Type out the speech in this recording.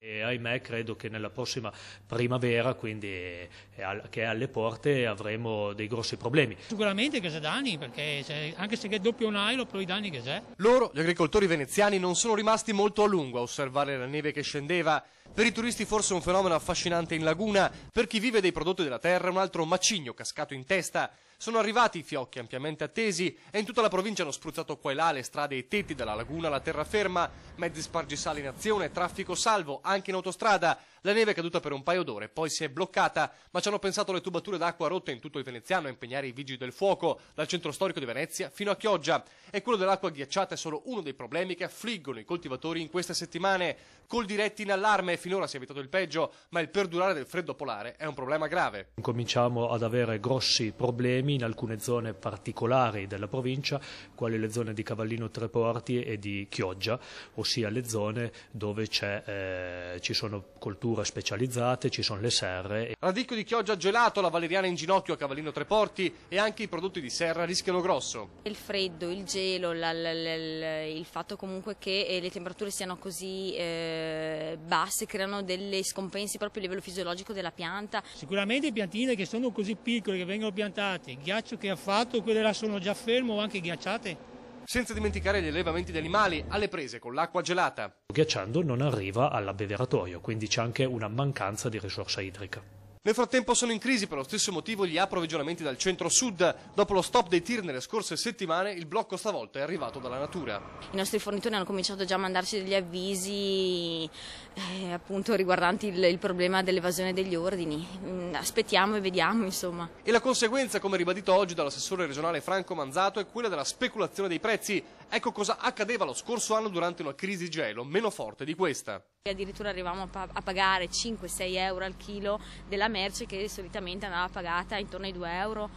E ahimè credo che nella prossima primavera, quindi che è alle porte, avremo dei grossi problemi. Sicuramente che c'è danni, perché anche se è doppio nailo, però i danni che c'è. Loro, gli agricoltori veneziani, non sono rimasti molto a lungo a osservare la neve che scendeva. Per i turisti forse un fenomeno affascinante in laguna, per chi vive dei prodotti della terra un altro macigno cascato in testa. Sono arrivati i fiocchi ampiamente attesi e in tutta la provincia hanno spruzzato qua e là le strade e i tetti dalla laguna alla terraferma, mezzi spargisali in azione, traffico salvo, anche in autostrada. La neve è caduta per un paio d'ore, poi si è bloccata, ma ci hanno pensato le tubature d'acqua rotte in tutto il veneziano a impegnare i vigili del fuoco, dal centro storico di Venezia fino a Chioggia. E quello dell'acqua ghiacciata è solo uno dei problemi che affliggono i coltivatori in queste settimane. Coldiretti in allarme, finora si è evitato il peggio, ma il perdurare del freddo polare è un problema grave. Cominciamo ad avere grossi problemi in alcune zone particolari della provincia, quali le zone di Cavallino Treporti e di Chioggia, ossia le zone dove ci sono colture specializzate, ci sono le serre. Radicchio di Chioggia gelato, la valeriana in ginocchio a Cavallino Treporti e anche i prodotti di serra rischiano grosso. Il freddo, il gelo, il fatto comunque che le temperature siano così basse creano delle scompensi proprio a livello fisiologico della pianta. Sicuramente piantine che sono così piccole che vengono piantate, il ghiaccio che ha fatto, quelle là sono già ferme o anche ghiacciate. Senza dimenticare gli allevamenti di animali alle prese con l'acqua gelata. Ghiacciando non arriva all'abbeveratoio, quindi c'è anche una mancanza di risorsa idrica. Nel frattempo sono in crisi per lo stesso motivo gli approvvigionamenti dal centro-sud. Dopo lo stop dei tir nelle scorse settimane, il blocco stavolta è arrivato dalla natura. I nostri fornitori hanno cominciato già a mandarci degli avvisi appunto riguardanti il problema dell'evasione degli ordini. Aspettiamo e vediamo, insomma. E la conseguenza, come ribadito oggi dall'assessore regionale Franco Manzato, è quella della speculazione dei prezzi. Ecco cosa accadeva lo scorso anno durante una crisi gelo meno forte di questa. Addirittura arrivavamo a pagare 5-6 euro al chilo della merce che solitamente andava pagata intorno ai 2 euro.